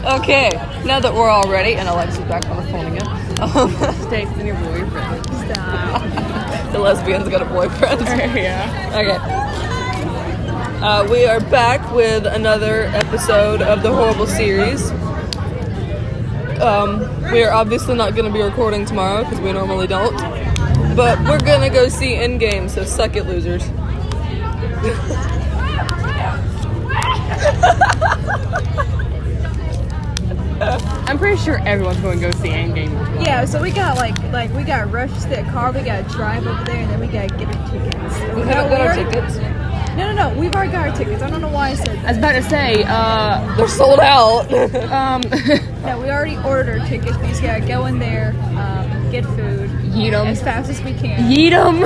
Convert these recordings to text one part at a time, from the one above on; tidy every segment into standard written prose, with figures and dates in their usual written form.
Okay, now that we're all ready, and Alexa's back on the phone again. States and your boyfriend. Stop. The lesbian's got a boyfriend. Yeah. Okay. We are back with another episode of the Horrible series. We are obviously not going to be recording tomorrow because we normally don't. But we're going to go see Endgame, so suck it, losers. I'm pretty sure everyone's going to go see Endgame. Yeah, so we got like we got rush to the car, we gotta drive over there, and then we gotta get our tickets. We haven't got our tickets. No, we've already got our tickets. I don't know why I said I was about to say, They're sold out. no. We already ordered our tickets. We just gotta go in there, get food, yeet 'em. as fast as we can, Yeet 'em.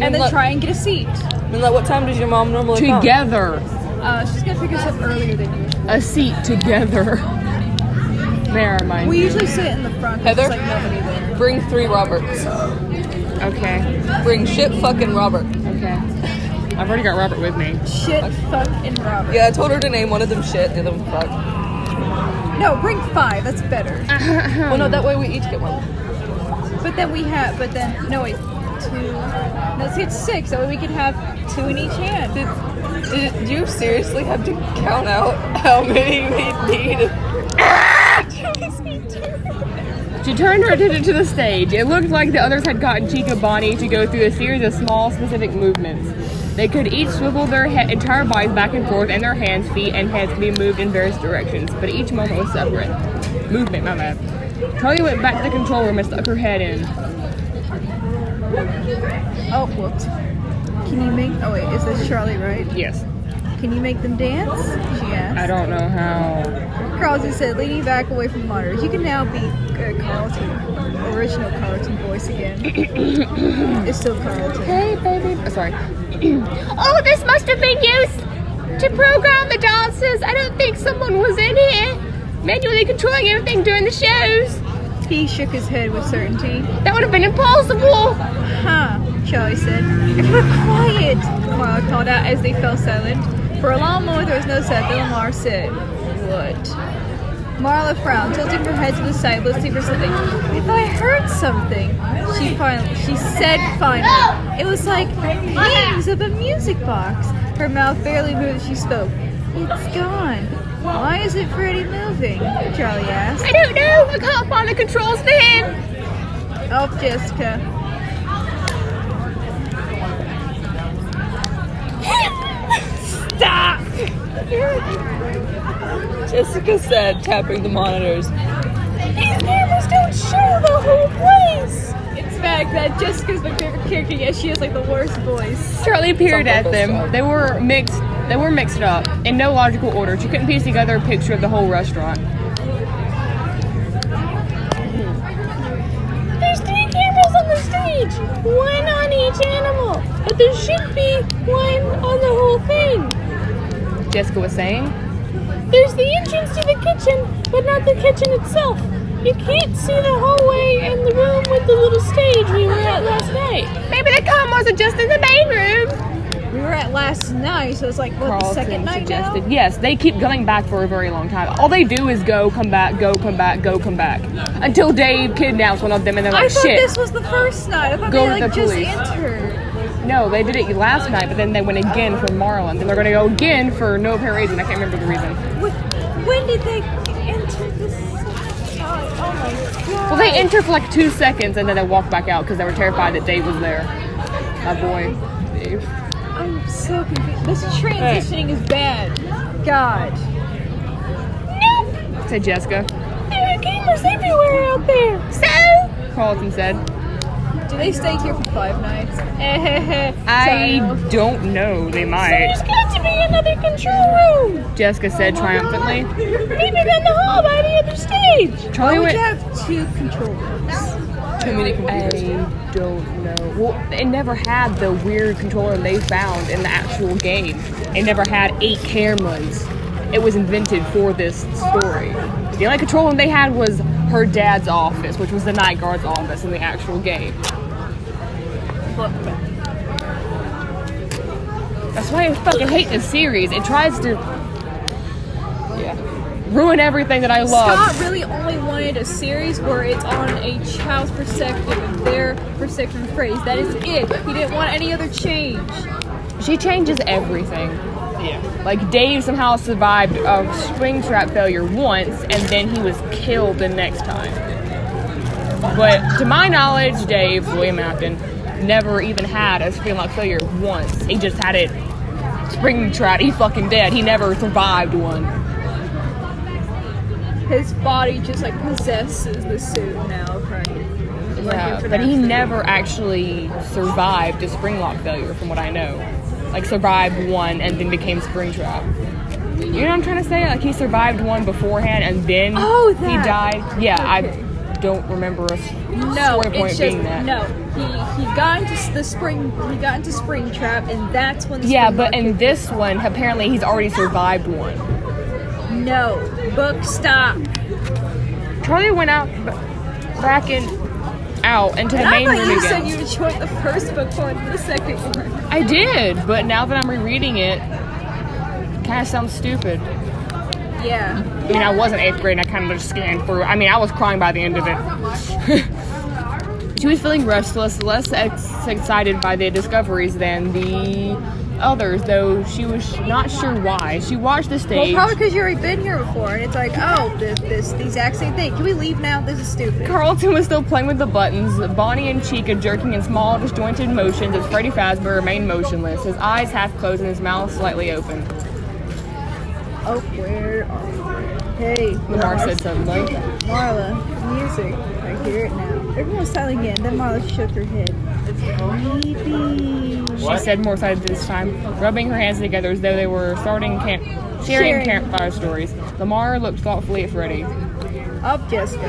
and then try and get a seat. And like, what time does your mom normally come? Together. She's gonna pick us up earlier than usual. A seat together. There, mine. We usually sit in the front. 'Cause Heather? there's like nobody there. Bring 3 Roberts. Okay. Bring shit fucking Robert. Okay. I've already got Robert with me. Shit, fuck, and Robert. Yeah, I told her to name one of them shit and the other one fuck. No, bring 5. That's better. Well, no, that way we each get one. No wait, 2. Let's get 6. That way we can have 2 in each hand. Did you seriously have to count out how many we need? She turned her attention to the stage. It looked like the others had gotten Chica Bonnie to go through a series of small, specific movements. They could each swivel their entire bodies back and forth, and their hands, feet, and heads could be moved in various directions, but each moment was separate. Movement, my bad. Charlie went back to the control room and stuck her head in. Oh, whoops. Can you make... Oh, wait. Is this Charlie, right? Yes. Can you make them dance? She asked. I don't know how. Carlton said, leaning back away from the monitors. You can now be Carlton. Original Carlton voice again. It's still Carlton. Hey, baby. Oh, sorry. Oh, this must have been used to program the dances. I don't think someone was in here manually controlling everything during the shows. He shook his head with certainty. That would have been impossible. Huh, Charlie said. Everyone quiet, Marla called out as they fell silent. For a long moment there was no sound. Then Lamar said, what? Marla frowned, tilting her head to the side, listening for something. If I heard something, she said finally. It was like pings of a music box. Her mouth barely moved as she spoke. It's gone. Why isn't Freddy moving? Charlie asked. I don't know. I can't find the controls for him. Oh, Jessica. Stop. Jessica said, tapping the monitors. These cameras don't show the whole place. It's fact that Jessica's my favorite character, yet she has like the worst voice. Charlie peered at them. They were mixed up in no logical order. She couldn't piece together a picture of the whole restaurant. There's 3 cameras on the stage, 1 on each animal, but there should be 1 on the whole thing. Jessica was saying. There's the entrance to the kitchen, but not the kitchen itself. You can't see the hallway and the room with the little stage we were at last night. Maybe the cameras are just in the main room. We were at last night, so it's like, what, the second night suggested. now? Yes, they keep coming back for a very long time. All they do is go, come back, go, come back, go, come back. Until Dave kidnaps one of them and they're I like, thought shit. this was the first night. I thought Go they with like the just police. entered. No, they did it last night, but then they went again for Marlon. Then they're going to go again for no apparent reason. I can't remember the reason. When did they enter this? Oh my god. Well, they enter for like 2 seconds and then they walk back out because they were terrified that Dave was there. My boy, Dave. I'm so confused. This transitioning is bad. God. Nope. Said Jessica. There are cameras everywhere out there. So? Carlton said. Do they stay here for 5 nights? I don't know. They So might. there's got to be another control room. Jessica said triumphantly. Maybe down the hall by the other stage. Why Charlie would went. you have 2 control rooms? Too many I computers. don't know. Well, it never had the weird controller they found in the actual game. It never had 8 cameras. It was invented for this story. The only controller they had was her dad's office, which was the night guard's office in the actual game. That's why I fucking hate this series. It tries to ruin everything that I love. Scott really only wanted a series where it's on a child's perspective and their perspective of phrase. That is it. He didn't want any other change. She changes everything. Yeah. Like, Dave somehow survived a Springtrap failure once, and then he was killed the next time. But to my knowledge, Dave, William Afton, never even had a Springlock failure once. He just had it Springtrap. He fucking dead. He never survived one. His body just like possesses the suit now, right? Yeah, but he never actually survived a Springlock failure, from what I know. Like, survived one and then became Springtrap. You know what I'm trying to say? Like, he survived one beforehand and then he died. Yeah, okay. I don't remember a story point being that. No, he got into the spring. He got into Springtrap, and that's when. But in this one, apparently he's already survived one. No, book stop. Charlie went out back into the main room again. You said you enjoyed the first book more than the second one. I did, but now that I'm rereading it kind of sounds stupid. Yeah. I mean, I was in 8th grade and I kind of just scanned through. I mean, I was crying by the end of it. She was feeling restless, less excited by the discoveries than the others, though she was not sure why. She watched the stage. Well, probably because you've already been here before, and it's like, oh, this the exact same thing. Can we leave now? This is stupid. Carlton was still playing with the buttons, Bonnie and Chica jerking in small, disjointed motions as Freddy Fazbear remained motionless, his eyes half closed and his mouth slightly open. Oh, where are you? Hey, Lamar said something. Marla, music. I hear it now. Everyone was silent again. Then Marla shook her head. It's creepy. She said more excited this time, rubbing her hands together as though they were sharing campfire stories. Lamar looked thoughtfully at Freddy. Up, Jessica.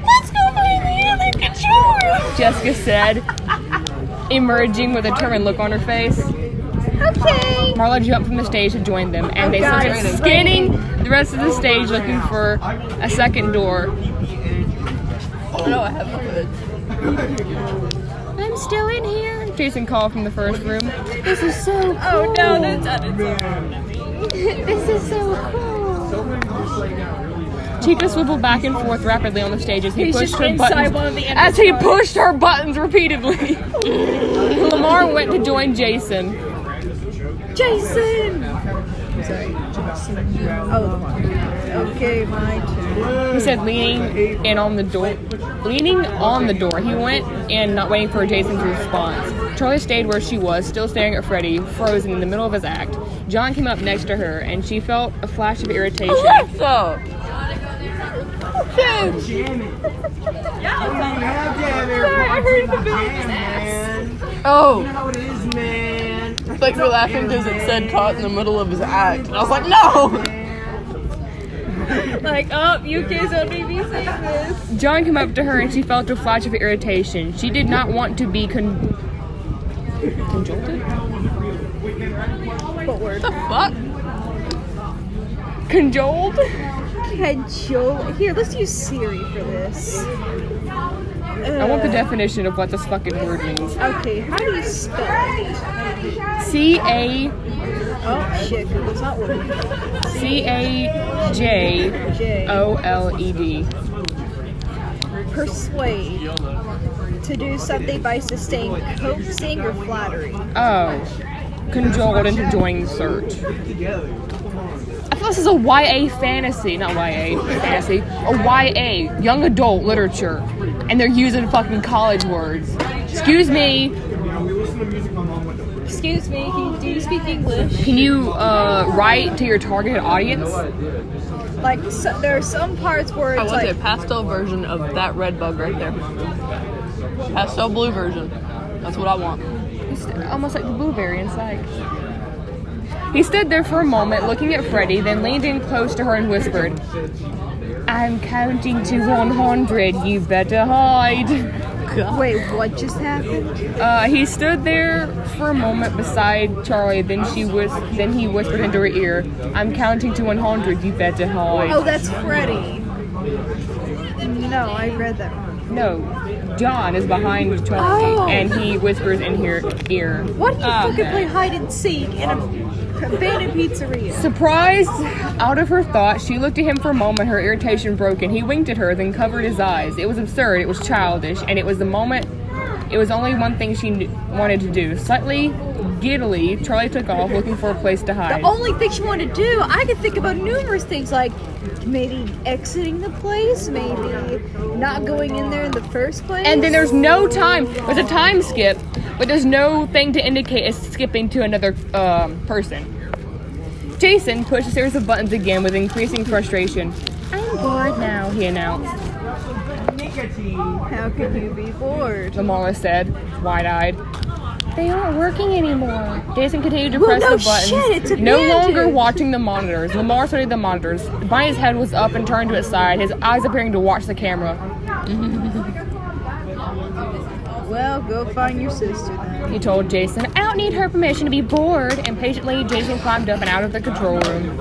Let's go find the other controller. Jessica said, emerging with a determined look on her face. Okay. Marla jumped from the stage to join them, and they started scanning the rest of the stage looking for a second door. No, I have it. I'm still in here, Jason called from the first room. This is so cool. Oh no, that's This is so cool. Chica swiveled back and forth rapidly on the stage as he pushed her buttons repeatedly. Lamar went to join Jason. Jason! Sorry. Oh, okay, my turn. He said, leaning on the door. He went in, not waiting for Jason's response. Charlie stayed where she was, still staring at Freddy, frozen in the middle of his act. John came up next to her, and she felt a flash of irritation. Alexa! Sorry, I heard the baby's ass. Oh. You know how it is, man. I thought you were laughing because it said caught in the middle of his act. And I was like, no! Like, oh, you kids don't need me saying this. John came up to her and she felt a flash of irritation. She did not want to be conjolted? What word? What the fuck? Conjoled? Cajole. Here, let's use Siri for this. I want the definition of what this fucking word means. Okay, how do you spell it? C-A... Oh, shit, Google's not working. C-A-J-O-L-E-D. Persuade. To do something by sustained coaxing or flattery. Oh. Cajoled into joining the search. I thought this is a YA fantasy, not YA fantasy, a YA, young adult literature, and they're using fucking college words. Excuse me. Excuse me, do you speak English? Can you write to your target audience? Like, there are some parts where I it's want like... a pastel version of that red bug right there. Pastel blue version. That's what I want. It's almost like the blueberry inside. He stood there for a moment, looking at Freddy, then leaned in close to her and whispered, I'm counting to 100, you better hide. Wait, what just happened? He stood there for a moment beside Charlie, then he whispered into her ear, I'm counting to 100, you better hide. Oh, that's Freddy. No, I read that wrong. No. John is behind Charlie, Oh. and he whispers in her ear. Why do you fucking Okay. play hide and seek in a abandoned pizzeria? Surprised out of her thoughts, she looked at him for a moment, her irritation broken. He winked at her, then covered his eyes. It was absurd, it was childish, and it was only one thing she wanted to do. Slightly giddily, Charlie took off, looking for a place to hide. The only thing she wanted to do, I could think about numerous things, like maybe exiting the place, maybe not going in there in the first place. And then there's no time. There's a time skip, but there's no thing to indicate it's skipping to another person. Jason pushed a series of buttons again with increasing frustration. I'm bored now, he announced. Nicotine. How could you be bored? Lamar said, wide-eyed. They aren't working anymore. Jason continued to Well, press no the buttons, shit, it's no longer abandoned. watching the monitors. Lamar studied the monitors. Bonnie's head was up and turned to its side, his eyes appearing to watch the camera. Well, go find your sister then. He told Jason, I don't need her permission to be bored. Impatiently, Jason climbed up and out of the control room.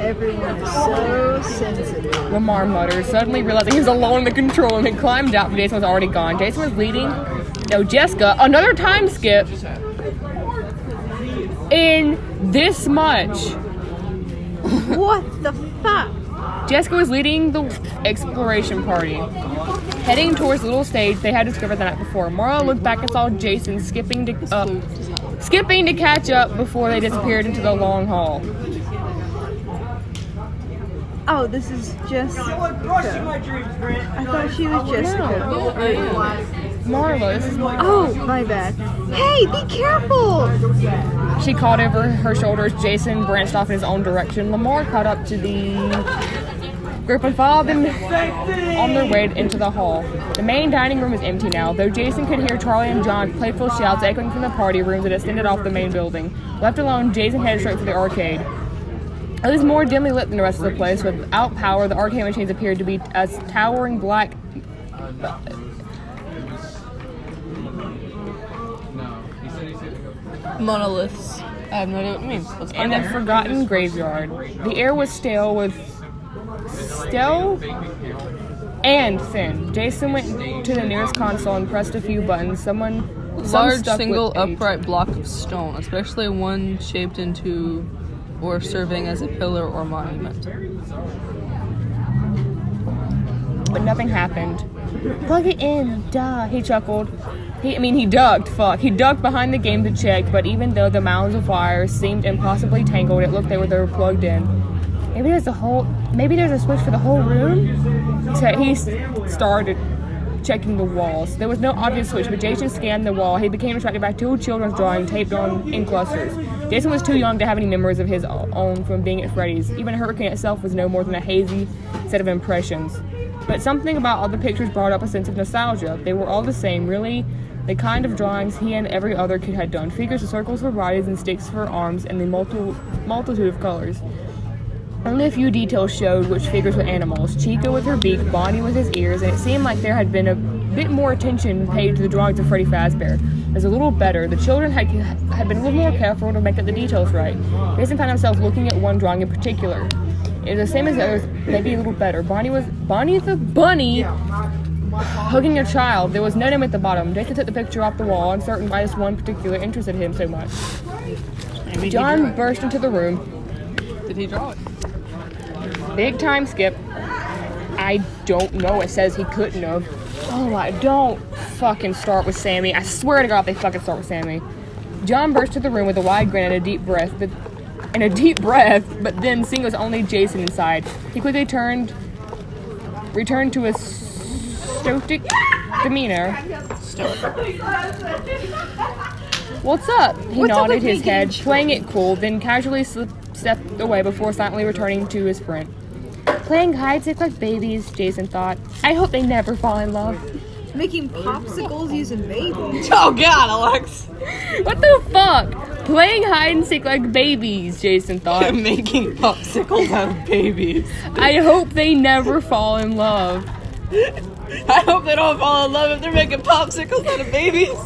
Everyone is so sensitive. Lamar muttered, suddenly realizing he was alone in the control room. He climbed out, but Jason was already gone. Jason was leading. No, Jessica, another time skip. In this much. What the fuck? Jessica was leading the exploration party. Heading towards the little stage they had discovered the night before. Marla looked back and saw Jason skipping to catch up before they disappeared into the long hall. Oh, this is Jessica. Crushing my dreams, Brent. I thought she was Jessica. Marla, this is Oh, my bad. Hey, be careful! She called over her shoulders. Jason branched off in his own direction. Lamar caught up to the group and followed them on their way into the hall. The main dining room is empty now, though Jason could hear Charlie and John's playful shouts echoing from the party rooms that extended off the main building. Left alone, Jason headed straight for the arcade. It was more dimly lit than the rest of the place. Without power, the arcade machines appeared to be as towering black Monoliths. I have no idea what it means. Let's in find a out. forgotten graveyard. The air was stale and thin. Jason went to the nearest console and pressed a few buttons. Some Large stuck single with eight. upright block of stone, especially one shaped into or serving as a pillar or monument. But nothing happened. Plug it in, duh, he chuckled. He ducked, fuck. He ducked behind the game to check, but even though the mounds of wires seemed impossibly tangled, it looked they were plugged in. Maybe there's a switch for the whole room? So he started checking the walls. There was no obvious switch, but Jason scanned the wall. He became distracted by two children's drawings taped on in clusters. Jason was too young to have any memories of his own from being at Freddy's. Even Hurricane itself was no more than a hazy set of impressions. But something about all the pictures brought up a sense of nostalgia. They were all the same, really, the kind of drawings he and every other kid had done. Figures of circles for bodies and sticks for arms, and the multitude of colors. Only a few details showed which figures were animals. Chica with her beak, Bonnie with his ears, and it seemed like there had been a bit more attention paid to the drawings of Freddy Fazbear. It was a little better. The children had been a little more careful to make up the details right. Jason found himself looking at one drawing in particular. It was the same as the others, maybe a little better. Bonnie the bunny hugging a child. There was no name at the bottom. Jason took the picture off the wall, uncertain why this one particular interested him so much. John burst into the room. Did he draw it? Big time skip. I don't know. It says he couldn't have. Oh, I don't fucking start with Sammy. I swear to God, they fucking start with Sammy. John burst to the room with a wide grin and a deep breath, but then seeing it was only Jason inside, he quickly returned to a stoic demeanor. What's up? He What's up nodded with me his head, getting playing it cool, then casually stepped away before silently returning to his friend. Playing hide-and-seek like babies, Jason thought. I hope they never fall in love. Making popsicles using babies. Oh God, Alex! What the fuck? Playing hide-and-seek like babies, Jason thought. I'm making popsicles out of babies. I hope they never fall in love. I hope they don't fall in love if they're making popsicles out of babies.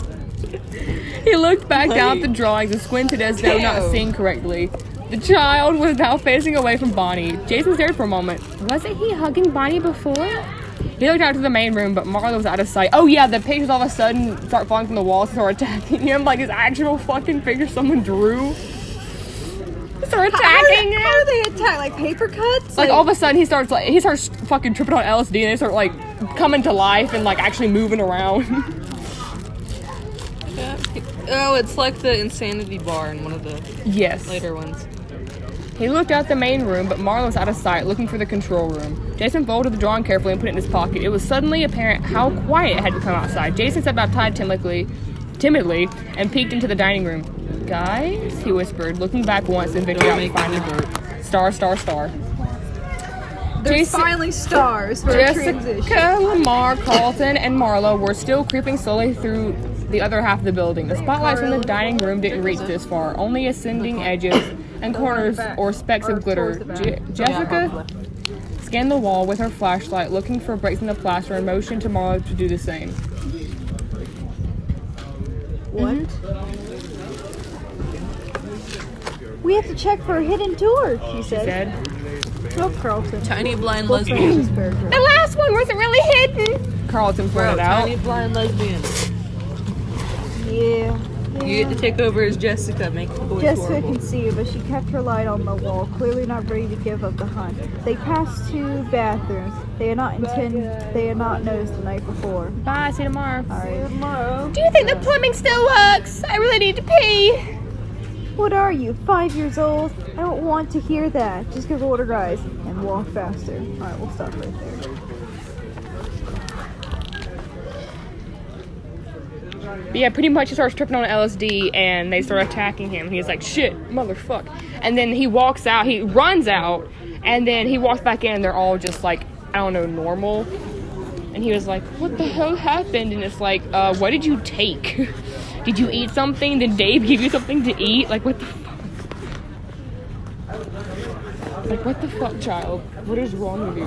He looked back down at the drawings and squinted as though not seeing correctly. The child was now facing away from Bonnie. Jason stared for a moment. Wasn't he hugging Bonnie before? He looked out to the main room, but Marlo was out of sight. Oh yeah, the pictures all of a sudden start falling from the walls and start attacking him like his actual fucking picture someone drew. Start attacking him. How do they attack? Like paper cuts? Like all of a sudden he starts fucking tripping on LSD and they start like coming to life and like actually moving around. Yeah. Oh, it's like the insanity bar in one of the Yes. later ones. He looked out the main room, but Marlo was out of sight, looking for the control room. Jason folded the drawing carefully and put it in his pocket. It was suddenly apparent how quiet it had become outside. Jason stepped outside timidly, and peeked into the dining room. Guys, he whispered, looking back once and Victor out and finally star, star, star. There's finally stars for a transition. Jessica, Lamar, Carlton, and Marlo were still creeping slowly through the other half of the building. The spotlights from the dining room didn't reach this far, only ascending edges and corners or specks of glitter. Jessica scanned the wall with her flashlight, looking for breaks in the plaster and motioned to Marlo to do the same. What? We have to check for a hidden door, she She said. said. Oh, Carlton. Tiny blind Both lesbian. Francis Berger. The last one wasn't really hidden, Carlton pointed out. Tiny blind lesbian. Yeah. You get to take over as Jessica, make the boys Jessica horrible. can see, but she kept her light on the wall, clearly not ready to give up the hunt. They passed two bathrooms. They had not noticed the night before. Bye, see you tomorrow. Alright. Do you think the plumbing still works? I really need to pee. What are you, 5 years old? I don't want to hear that. Just give order, guys, and walk faster. Alright, we'll stop right there. But yeah, pretty much he starts tripping on LSD and they start attacking him. He's like, shit, motherfuck. And then he walks out, he runs out, and then he walks back in and they're all just like, I don't know, normal. And he was like, what the hell happened? And it's like, what did you take? Did you eat something? Did Dave give you something to eat? Like, what the fuck? Like, what the fuck, child? What is wrong with you?